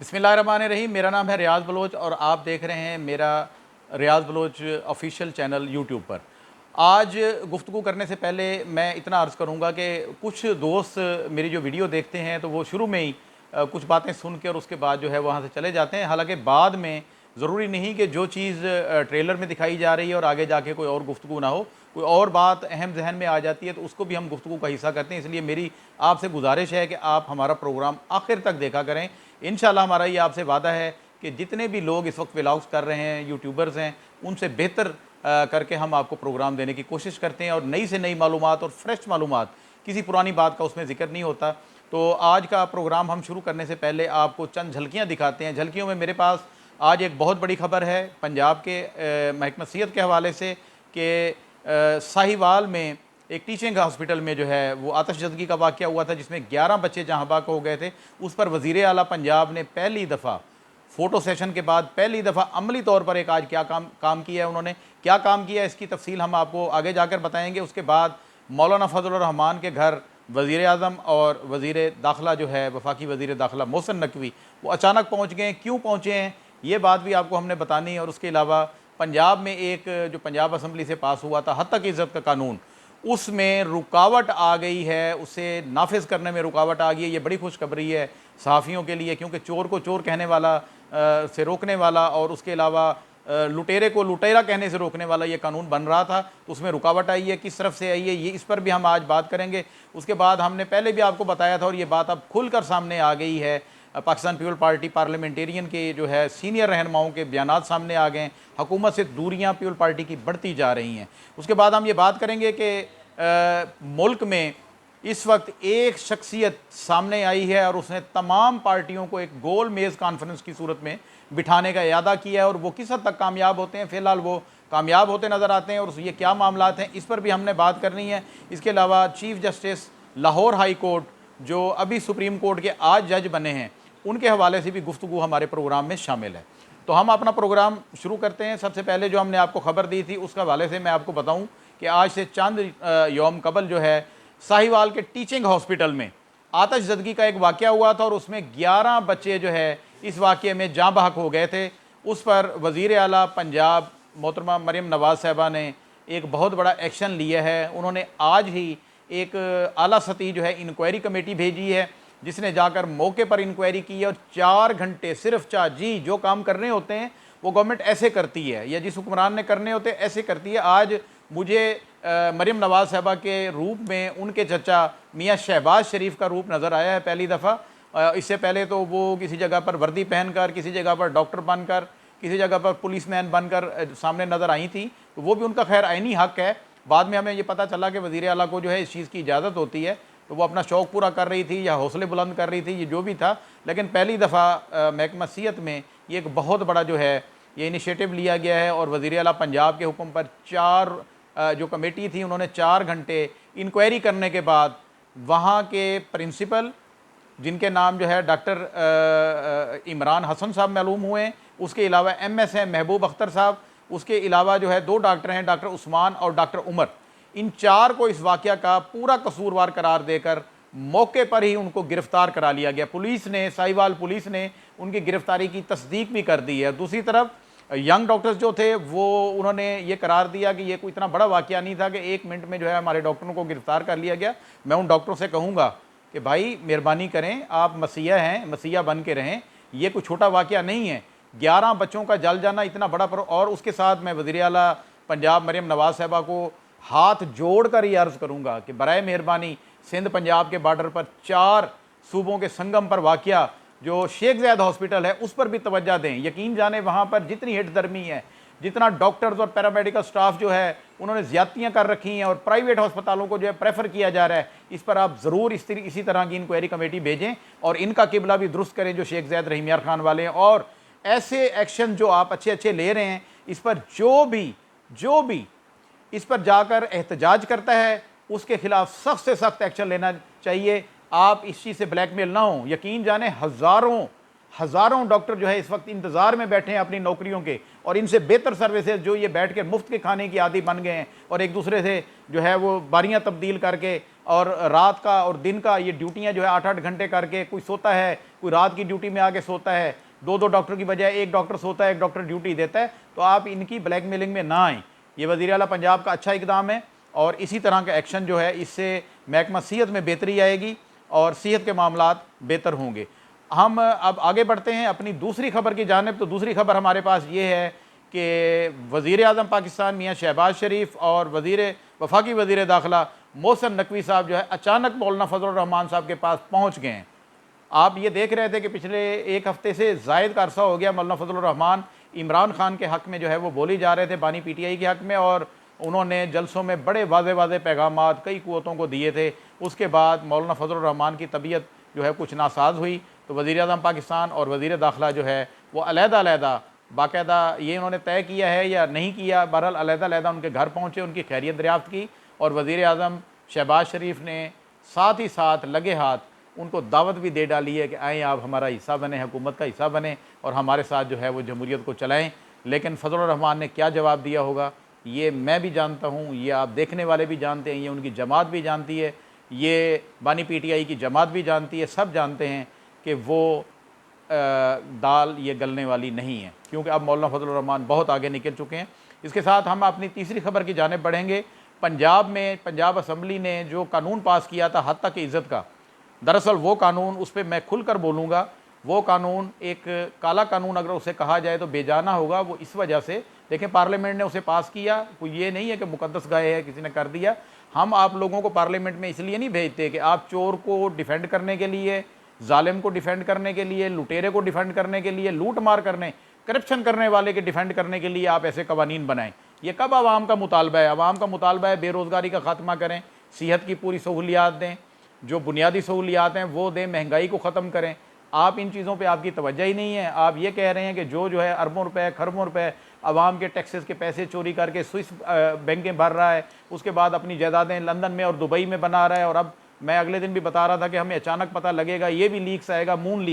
बिस्मिल्लाहिर्रहमानिर्रहीम। मेरा नाम है रियाज़ बलोच और आप देख रहे हैं मेरा रियाज़ बलोच ऑफिशियल चैनल यूट्यूब पर। आज गुफ्तगू करने से पहले मैं इतना अर्ज़ करूँगा कि कुछ दोस्त मेरी जो वीडियो देखते हैं तो वो शुरू में ही कुछ बातें सुन के और उसके बाद जो है वहाँ से चले जाते हैं। हालांकि बाद में ज़रूरी नहीं कि जो चीज़ ट्रेलर में दिखाई जा रही है और आगे जाके कोई और गुफ्तगू ना हो, कोई और बात अहम जहन में आ जाती है तो उसको भी हम गुफ्तगू का हिस्सा करते हैं। इसलिए मेरी आपसे गुजारिश है कि आप हमारा प्रोग्राम आखिर तक देखा करें। इंशाल्लाह हमारा ये आपसे वादा है कि जितने भी लोग इस वक्त व्लॉग्स कर रहे हैं, यूट्यूबर्स हैं, उनसे बेहतर करके हम आपको प्रोग्राम देने की कोशिश करते हैं और नई से नई मालूमात और फ्रेश मालूमात, किसी पुरानी बात का उसमें ज़िक्र नहीं होता। तो आज का प्रोग्राम हम शुरू करने से पहले आपको चंद झलकियाँ दिखाते हैं। झलकियों में मेरे पास आज एक बहुत बड़ी खबर है पंजाब के महकमा सेहत के हवाले से कि साहिवाल में एक टीचिंग हॉस्पिटल में जो है वो आतिशज़दगी का वाक़या हुआ था जिसमें 11 बच्चे जहाँ बाक हो गए थे। उस पर वज़ीर आला पंजाब ने पहली दफ़ा फ़ोटो सेशन के बाद पहली दफ़ा अमली तौर पर एक आज क्या काम किया है, उन्होंने क्या काम किया है इसकी तफसील हम आपको आगे जाकर बताएंगे। उसके बाद मौलाना फजल रहमान के घर वज़ीर आज़म और वज़ीर दाखिला जो है वफाकी वज़ीर दाखिला मोहसिन नकवी वो अचानक पहुँच गए। क्यों पहुँचे हैं ये बात भी आपको हमने बतानी है। और उसके अलावा पंजाब में एक जो पंजाब असम्बली से पास हुआ था हद तक इज़्ज़त का कानून, उसमें रुकावट आ गई है, उसे नाफिज करने में रुकावट आ गई है। ये बड़ी खुशखबरी है सहाफ़ियों के लिए, क्योंकि चोर को चोर कहने वाला से रोकने वाला और उसके अलावा लुटेरे को लुटेरा कहने से रोकने वाला ये कानून बन रहा था, तो उसमें रुकावट आई है। किस तरफ से आई है ये इस पर भी हम आज बात करेंगे। उसके बाद हमने पहले भी आपको बताया था और ये बात अब खुलकर सामने आ गई है, पाकिस्तान पीपल पार्टी पार्लियामेंटेरियन के जो है सीनियर रहनुमाओं के बयानात सामने आ गए। हुकूमत से दूरियां पीपल पार्टी की बढ़ती जा रही हैं। उसके बाद हम ये बात करेंगे कि मुल्क में इस वक्त एक शख्सियत सामने आई है और उसने तमाम पार्टियों को एक गोल मेज़ कॉन्फ्रेंस की सूरत में बिठाने का इरादा किया है और वो किस हद तक कामयाब होते हैं। फ़िलहाल वो कामयाब होते नज़र आते हैं और ये क्या मामलात हैं इस पर भी हमने बात करनी है। इसके अलावा chief justice Lahore high court जो अभी सुप्रीम कोर्ट के आज जज बने हैं, उनके हवाले से भी गुफ्तगू हमारे प्रोग्राम में शामिल है। तो हम अपना प्रोग्राम शुरू करते हैं। सबसे पहले जो हमने आपको खबर दी थी उसके हवाले से मैं आपको बताऊं कि आज से चंद यौम कबल जो है साहिवाल के टीचिंग हॉस्पिटल में आतिशज़दगी का एक वाक़या हुआ था और उसमें 11 बच्चे जो है इस वाक़े में जाँ बहक हो गए थे। उस पर वज़ीर आला पंजाब मोहतरमा मरियम नवाज़ साहिबा ने एक बहुत बड़ा एक्शन लिया है। उन्होंने आज ही एक आला सतही जो है इंक्वायरी कमेटी भेजी है जिसने जाकर मौके पर इंक्वायरी की है और 4 घंटे सिर्फ जी जो काम करने होते हैं वो गवर्नमेंट ऐसे करती है या जिस हुक्मरान ने करने होते हैं ऐसे करती है। आज मुझे मरियम नवाज़ साहबा के रूप में उनके चचा मियाँ शहबाज शरीफ का रूप नज़र आया है पहली दफ़ा। इससे पहले तो वो किसी जगह पर वर्दी पहनकर, किसी जगह पर डॉक्टर बनकर, किसी जगह पर पुलिसमैन बनकर सामने नज़र आई थी। तो वो भी उनका खैर आइनी हक़ है। बाद में हमें ये पता चला कि वज़ीर आला को जो है इस चीज़ की इजाज़त होती है, तो वो अपना शौक़ पूरा कर रही थी या हौसले बुलंद कर रही थी, ये जो भी था। लेकिन पहली दफ़ा महकमा सेहत में ये एक बहुत बड़ा जो है ये इनिशिएटिव लिया गया है और वज़ीर आला पंजाब के हुक्म पर 4 जो कमेटी थी उन्होंने 4 घंटे इंक्वायरी करने के बाद वहाँ के प्रिंसिपल जिनके नाम जो है डॉक्टर इमरान हसन साहब मालूम हुए, उसके अलावा MS हैं महबूब अख्तर साहब, उसके अलावा जो है 2 डॉक्टर हैं डॉक्टर उस्मान और डॉक्टर उमर, इन 4 को इस वाक़या का पूरा कसूरवार करार देकर मौके पर ही उनको गिरफ़्तार करा लिया गया। पुलिस ने, साहिवाल पुलिस ने उनकी गिरफ़्तारी की तस्दीक भी कर दी है। दूसरी तरफ यंग डॉक्टर्स जो थे वो उन्होंने ये करार दिया कि ये कोई इतना बड़ा वाक़या नहीं था कि 1 मिनट में जो है हमारे डॉक्टरों को गिरफ़्तार कर लिया गया। मैं उन डॉक्टरों से कहूँगा कि भाई मेहरबानी करें, आप मसीहा हैं, मसीहा बन के रहें, ये कोई छोटा वाक़या नहीं है। 11 बच्चों का जल जाना इतना बड़ा और उसके साथ मैं वज़ीर आला पंजाब मरियम नवाज़ साहिबा को हाथ जोड़ कर ये अर्ज़ करूँगा कि बराए मेहरबानी सिंध पंजाब के बॉर्डर पर 4 सूबों के संगम पर वाक़या जो शेख ज़ैद हॉस्पिटल है उस पर भी तवज्जो दें। यकीन जाने वहाँ पर जितनी हिट दर्मी है, जितना डॉक्टर्स और पैरामेडिकल स्टाफ जो है उन्होंने ज़्यादतियाँ कर रखी हैं और प्राइवेट हस्पतालों को जो है प्रेफर किया जा रहा है, इस पर आप ज़रूर इसी तरह की इंक्वायरी कमेटी भेजें और इनका किबला भी दुरुस्त करें जो शेख ज़ैद रहीम यार खान वाले हैं। और ऐसे एक्शन जो आप अच्छे अच्छे ले रहे हैं इस पर जो भी इस पर जाकर एहतजाज करता है उसके खिलाफ सख्त से सख्त एक्शन लेना चाहिए। आप इस चीज़ से ब्लैकमेल ना हो। यकीन जाने हज़ारों डॉक्टर जो है इस वक्त इंतज़ार में बैठे हैं अपनी नौकरियों के और इनसे बेहतर सर्विसेज जो ये बैठ के मुफ्त के खाने की आदी बन गए हैं और एक दूसरे से जो है वो बारियां तब्दील करके और रात का और दिन का ये ड्यूटियाँ जो है 8-8 घंटे करके, कोई सोता है, कोई रात की ड्यूटी में आके सोता है, 2-2 डॉक्टर की बजाय एक डॉक्टर सोता है, एक डॉक्टर ड्यूटी देता है। तो आप इनकी ब्लैकमेलिंग में ना आएँ। ये वज़ीर आला पंजाब का अच्छा इकदाम है और इसी तरह का एक्शन जो है इससे महकमा सेहत में बेहतरी आएगी और सेहत के मामलात बेहतर होंगे। हम अब आगे बढ़ते हैं अपनी दूसरी खबर की जानिब। तो दूसरी खबर हमारे पास ये है कि वज़ीर आज़म पाकिस्तान मियाँ शहबाज शरीफ और वफाकी वज़ीर दाखिला मोहसिन नकवी साहब जो है अचानक मौलाना फजल रहमान साहब के पास पहुँच गए हैं। आप ये देख रहे थे कि पिछले एक हफ़्ते से ज़ायद का अरसा हो गया मौलाना फजल रहमान इमरान खान के हक़ में जो है वो बोली जा रहे थे, बानी PTI के हक़ में, और उन्होंने जलसों में बड़े वाज़े वाज़े पैगामात कई क़ुव्वतों को दिए थे। उसके बाद मौलाना फजल रहमान की तबीयत जो है कुछ नासाज हुई तो वज़ीर आज़म पाकिस्तान और वज़ीर दाखिला जो है वो अलहदा बाकायदा ये उन्होंने तय किया है या नहीं किया, बहरहाल अलहदा उनके घर पहुँचे, उनकी खैरियत दरियाफ़्त की और वज़ीर आज़म शहबाज शरीफ ने साथ ही साथ लगे हाथ उनको दावत भी दे डाली है कि आएँ आप हमारा हिस्सा बने, हुकूमत का हिस्सा बने और हमारे साथ जो है वो जमहूरियत को चलाएँ। लेकिन फजल रहमान ने क्या जवाब दिया होगा ये मैं भी जानता हूँ, ये आप देखने वाले भी जानते हैं, ये उनकी जमात भी जानती है, ये बानी PTI की जमात भी जानती है, सब जानते हैं कि वो दाल ये गलने वाली नहीं है, क्योंकि अब मौलाना फजल रहमान बहुत आगे निकल चुके हैं। इसके साथ हम अपनी तीसरी खबर की जानिब बढ़ेंगे। पंजाब में पंजाब असम्बली ने जो कानून पास किया था हद तक इज़्ज़त का, दरअसल वो कानून, उस पर मैं खुलकर बोलूँगा, वो कानून एक काला कानून अगर उसे कहा जाए तो बेजाना होगा। वो इस वजह से, देखें पार्लियामेंट ने उसे पास किया, कोई ये नहीं है कि मुकद्दस गाय है किसी ने कर दिया। हम आप लोगों को पार्लियामेंट में इसलिए नहीं भेजते कि आप चोर को डिफेंड करने के लिए, जालिम को डिफेंड करने के लिए, लुटेरे को डिफेंड करने के लिए, लूट मार करने, करप्शन करने वाले के डिफेंड करने के लिए आप ऐसे कवानीन बनाएं। ये कब आवाम का मुतालबा है? आवाम का मुतालबा है बेरोज़गारी का ख़ात्मा करें, सेहत की पूरी सहूलियात दें, जो बुनियादी सहूलियात हैं वो दें, महंगाई को ख़त्म करें। आप इन चीज़ों पे आपकी तवज्जो ही नहीं है। आप ये कह रहे हैं कि जो है अरबों रुपए खरबों रुपए आवाम के टैक्सेस के पैसे चोरी करके स्विस बैंकें भर रहा है, उसके बाद अपनी जायदादें लंदन में और दुबई में बना रहा है। और अब मैं अगले दिन भी बता रहा था कि हमें अचानक पता लगेगा, ये भी लीक्स आएगा, मून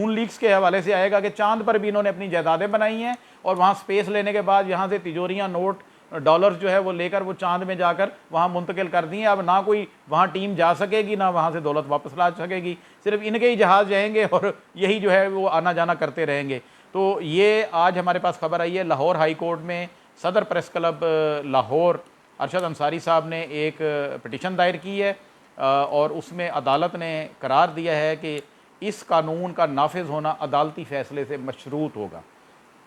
लीक्स के हवाले से आएगा कि चांद पर भी इन्होंने अपनी जायदादें बनाई हैं और वहाँ स्पेस लेने के बाद यहाँ से तिजोरियाँ, नोट, डॉलर जो है वो लेकर वो चांद में जाकर वहाँ मुंतकिल कर दिए। अब ना कोई वहाँ टीम जा सकेगी, ना वहाँ से दौलत वापस ला सकेगी, सिर्फ इनके ही जहाज़ जाएंगे और यही जो है वो आना जाना करते रहेंगे। तो ये आज हमारे पास खबर आई है, लाहौर हाई कोर्ट में सदर प्रेस क्लब लाहौर अरशद अंसारी साहब ने एक पिटीशन दायर की है और उसमें अदालत ने करार दिया है कि इस कानून का नाफिज होना अदालती फ़ैसले से मशरूत होगा।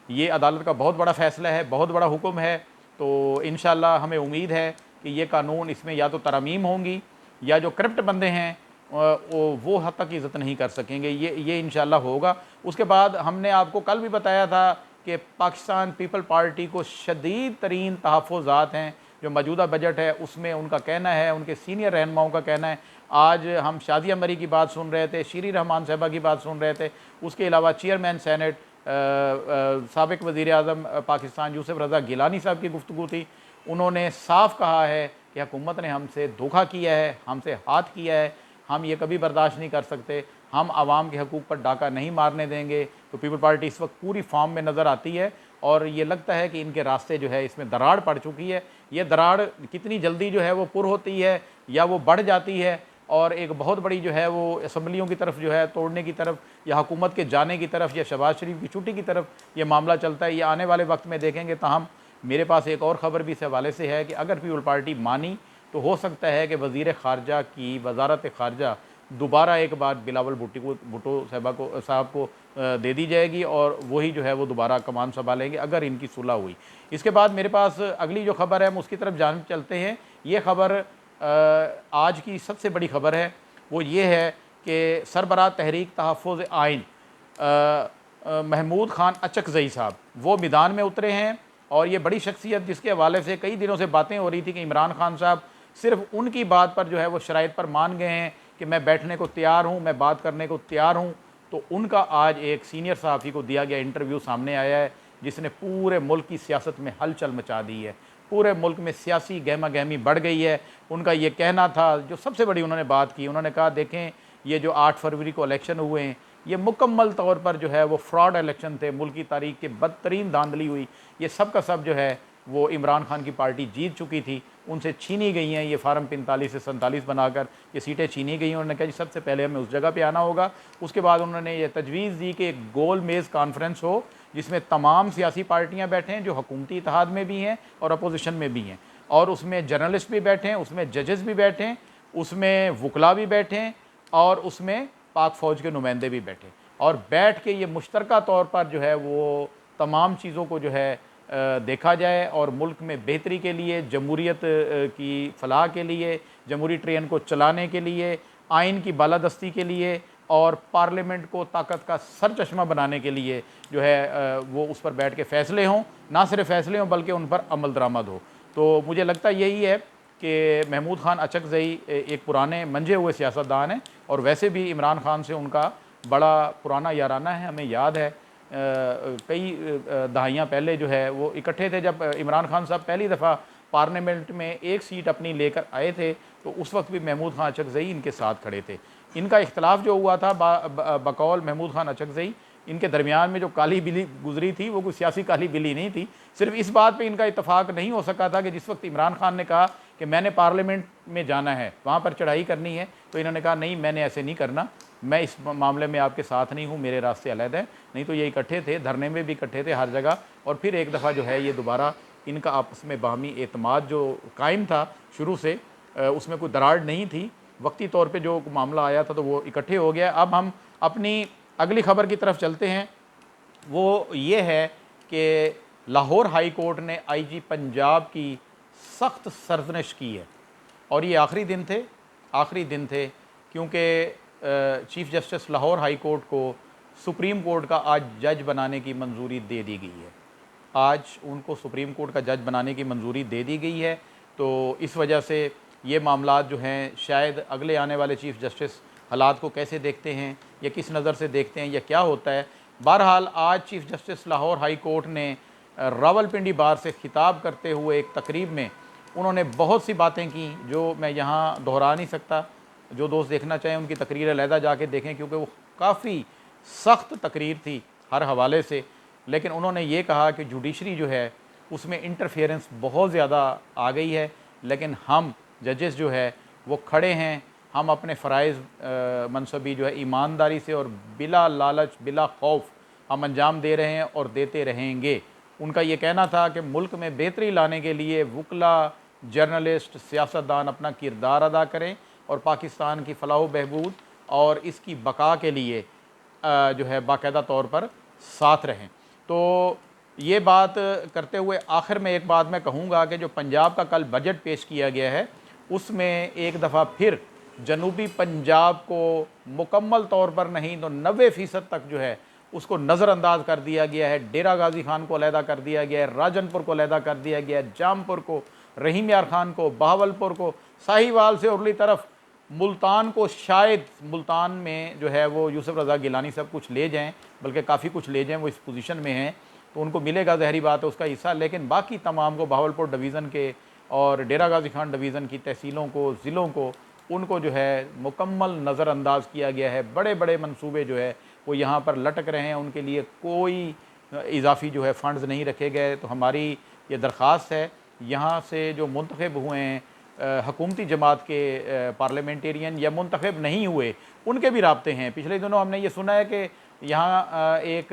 ये अदालत का बहुत बड़ा फ़ैसला है, बहुत बड़ा हुक्म है। तो इंशाअल्लाह हमें उम्मीद है कि ये कानून, इसमें या तो तरमीम होंगी या जो करप्ट बंदे हैं वो हद तक इज़्ज़त नहीं कर सकेंगे। ये इंशाअल्लाह होगा। उसके बाद हमने आपको कल भी बताया था कि पाकिस्तान पीपल पार्टी को शदीद तरीन तहफ़्फ़ुज़ात हैं। जो मौजूदा बजट है उसमें उनका कहना है, उनके सीनियर रहनुमाओं का कहना है। आज हम शादिया मरी की बात सुन रहे थे, शीरी रहमान साहबा की बात सुन रहे थे, उसके अलावा चेयरमैन सेनेट साबिक़ वज़ीर आज़म पाकिस्तान यूसुफ रज़ा गिलानी साहब की गुफ्तगू थी। उन्होंने साफ कहा है कि हुकूमत ने हमसे धोखा किया है, हमसे हाथ किया है, हम ये कभी बर्दाश्त नहीं कर सकते, हम आवाम के हकूक़ पर डाका नहीं मारने देंगे। तो पीपल पार्टी इस वक्त पूरी फॉर्म में नज़र आती है और ये लगता है कि इनके रास्ते जो है इसमें दरार पड़ चुकी है। ये दरार कितनी जल्दी जो है वो पुर होती है या वो बढ़ जाती है और एक बहुत बड़ी जो है वो असम्बलियों की तरफ जो है तोड़ने की तरफ या हुकूमत के जाने की तरफ या शहबाज शरीफ की छुट्टी की तरफ ये मामला चलता है। ये आने वाले वक्त में देखेंगे। ताहम मेरे पास एक और ख़बर भी इस हवाले से है कि अगर पीपल पार्टी मानी तो हो सकता है कि वज़ीर ख़ारजा की वज़ारत ख़ारजा दोबारा एक बार बिलावल भुट्टो साहब को दे दी जाएगी और वही जो है वो दोबारा कमान संभालेंगे अगर इनकी सुलह हुई। इसके बाद मेरे पास अगली जो खबर है हम उसकी तरफ जान चलते हैं। ये खबर आज की सबसे बड़ी खबर है, वो ये है कि सरबराह तहरीक तहफ़्फ़ुज़ आइन महमूद ख़ान अचकज़ई साहब वो मैदान में उतरे हैं और ये बड़ी शख्सियत जिसके हवाले से कई दिनों से बातें हो रही थी कि इमरान खान साहब सिर्फ उनकी बात पर जो है वो शराइत पर मान गए हैं कि मैं बैठने को तैयार हूँ, मैं बात करने को तैयार हूँ। तो उनका आज एक सीनियर सहाफ़ी को दिया गया इंटरव्यू सामने आया है जिसने पूरे मुल्क की सियासत में हलचल मचा दी है। पूरे मुल्क में सियासी गहमा गहमी बढ़ गई है। उनका ये कहना था, जो सबसे बड़ी उन्होंने बात की, उन्होंने कहा देखें ये जो 8 फरवरी को इलेक्शन हुए हैं ये मुकम्मल तौर पर जो है वो फ्रॉड इलेक्शन थे, मुल्क की तारीख के बदतरीन धांधली हुई, ये सब का सब जो है वो इमरान खान की पार्टी जीत चुकी थी, उनसे छीनी गई हैं ये फार्म 45 से 47 बनाकर ये सीटें छीनी गई हैं। उन्होंने कहा जी सबसे पहले हमें उस जगह पे आना होगा। उसके बाद उन्होंने ये तजवीज़ दी कि एक गोल मेज़ कॉन्फ्रेंस हो जिसमें तमाम सियासी पार्टियाँ बैठें जो हुकूमती इत्तेहाद में भी हैं और अपोजिशन में भी हैं, और उसमें जर्नलिस्ट भी बैठें, उसमें जजेस भी बैठें, उसमें वकला भी बैठें और उसमें पाक फ़ौज के नुमाइंदे भी बैठें, और बैठ के ये मुश्तरका तौर पर जो है वो तमाम चीज़ों को जो है देखा जाए, और मुल्क में बेहतरी के लिए, जमहूरियत की फलाह के लिए, जमहूरी ट्रेन को चलाने के लिए, आइन की बालादस्ती के लिए और पार्लियामेंट को ताकत का सर चश्मा बनाने के लिए जो है वो उस पर बैठ के फ़ैसले हों, ना सिर्फ फ़ैसले हों बल्कि उन पर अमल दरामद हो। तो मुझे लगता यही है कि महमूद खान अचकज़ई एक पुराने मंझे हुए सियासतदान हैं, और वैसे भी इमरान खान से उनका बड़ा पुराना याराना है। हमें याद है कई दहाइयाँ पहले जो है वो इकट्ठे थे, जब इमरान खान साहब पहली दफ़ा पार्लियामेंट में एक सीट अपनी लेकर आए थे तो उस वक्त भी महमूद खान अचकज़ई इनके साथ खड़े थे। इनका इख्तलाफ जो हुआ था बकौल महमूद खान अचकज़ई, इनके दरमियान में जो काली बिल्ली गुजरी थी वो कोई सियासी काली बिल्ली नहीं थी, सिर्फ इस बात पे इनका इत्तेफाक नहीं हो सका था कि जिस वक्त इमरान खान ने कहा कि मैंने पार्लियामेंट में जाना है, वहाँ पर चढ़ाई करनी है, तो इन्होंने कहा नहीं मैंने ऐसे नहीं करना, मैं इस मामले में आपके साथ नहीं हूँ, मेरे रास्ते अलग हैं। नहीं तो ये इकट्ठे थे, धरने में भी इकट्ठे थे हर जगह, और फिर एक दफ़ा जो है ये दोबारा इनका आपस में बाहमी एतमाद जो कायम था शुरू से, उसमें कोई दरार नहीं थी, वक्ती तौर पे जो मामला आया था तो वो इकट्ठे हो गया। अब हम अपनी अगली ख़बर की तरफ चलते हैं। वो ये है कि लाहौर हाई कोर्ट ने IG पंजाब की सख्त सरजनिश की है, और ये आखिरी दिन थे क्योंकि chief justice Lahore high court को सुप्रीम कोर्ट का आज जज बनाने की मंजूरी दे दी गई है। आज उनको सुप्रीम कोर्ट का जज बनाने की मंजूरी दे दी गई है, तो इस वजह से ये मामलात जो हैं शायद अगले आने वाले चीफ़ जस्टिस हालात को कैसे देखते हैं या किस नज़र से देखते हैं या क्या होता है। बहरहाल आज chief justice Lahore high court ने रावलपिंडी बार से खिताब करते हुए एक तकरीब में उन्होंने बहुत सी बातें की जो मैं यहाँ दोहरा नहीं सकता। जो दोस्त देखना चाहें उनकी तकरीर अलहदा जाके देखें, क्योंकि वो काफ़ी सख्त तकरीर थी हर हवाले से। लेकिन उन्होंने ये कहा कि जुडिशरी जो है उसमें इंटरफेरेंस बहुत ज़्यादा आ गई है, लेकिन हम जजेस जो है वो खड़े हैं, हम अपने फ़राइज़ मनसबी जो है ईमानदारी से और बिला लालच बिला खौफ हम अंजाम दे रहे हैं और देते रहेंगे। उनका ये कहना था कि मुल्क में बेहतरी लाने के लिए वकला, जर्नलिस्ट, सियासतदान अपना किरदार अदा करें और पाकिस्तान की फ़लाह बहबूद और इसकी बका के लिए जो है बाकायदा तौर पर साथ रहें। तो ये बात करते हुए आखिर में एक बात मैं कहूँगा कि जो पंजाब का कल बजट पेश किया गया है उसमें एक दफ़ा फिर जनूबी पंजाब को मुकम्मल तौर पर नहीं तो 90% तक जो है उसको नज़रअंदाज कर दिया गया है। डेरा गाजी खान को अलहदा कर दिया गया है, राजनपुर को अलहदा कर दिया गया है, जामपुर को, रहीम यार खान को, बहावलपुर को, साहिवाल से उरली तरफ मुल्तान को, शायद मुल्तान में जो है वो यूसुफ रज़ा गिलानी सब कुछ ले जाएं, बल्कि काफ़ी कुछ ले जाएं, वो इस पोजीशन में हैं तो उनको मिलेगा ज़हरी बात है उसका हिस्सा। लेकिन बाकी तमाम को, बहावलपुर डिवीज़न के और डेरा गाजी खान डिवीज़न की तहसीलों को, ज़िलों को, उनको जो है मुकम्मल नज़रअंदाज किया गया है। बड़े बड़े मंसूबे जो है वो यहाँ पर लटक रहे हैं, उनके लिए कोई इजाफी जो है फ़ंड्स नहीं रखे गए। तो हमारी ये दरख्वास्त है यहाँ से जो मुंतखब हुए हैं हकूमती जमात के पार्लियामेंटेरियन या मुंतखब नहीं हुए उनके भी राब्ते हैं। पिछले दिनों हमने ये सुना है कि यहाँ एक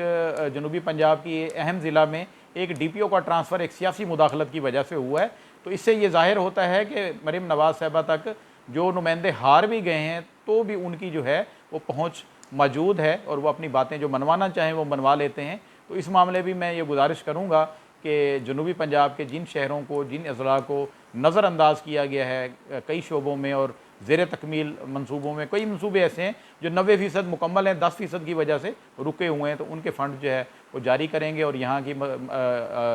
जनूबी पंजाब की अहम ज़िला में एक DPO का ट्रांसफ़र एक सियासी मुदाखलत की वजह से हुआ है। तो इससे ये ज़ाहिर होता है कि मरीम नवाज़ साहबा तक जो नुमाइंदे हार भी गए हैं तो भी उनकी जो है वो पहुँच मौजूद है और वो अपनी बातें जो मनवाना चाहें वो मनवा लेते हैं। तो इस मामले भी मैं ये गुजारिश करूँगा कि जनूबी पंजाब के जिन शहरों को, जिन अज़ला को नज़रअंदाज किया गया है कई शोबों में और ज़ेर तकमील मंसूबों में, कई मंसूबे ऐसे हैं जो 90% मुकम्मल हैं, 10% की वजह से रुके हुए हैं, तो उनके फ़ंड जो है वो जारी करेंगे और यहाँ की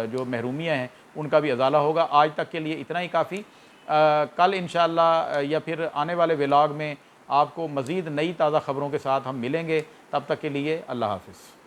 जो महरूमियाँ हैं उनका भी अजाला होगा। आज तक के लिए इतना ही काफ़ी। कल इंशाअल्लाह या फिर आने वाले व्लॉग में आपको मज़ीद नई ताज़ा ख़बरों के साथ हम मिलेंगे। तब तक के लिए अल्लाह हाफ़िज़।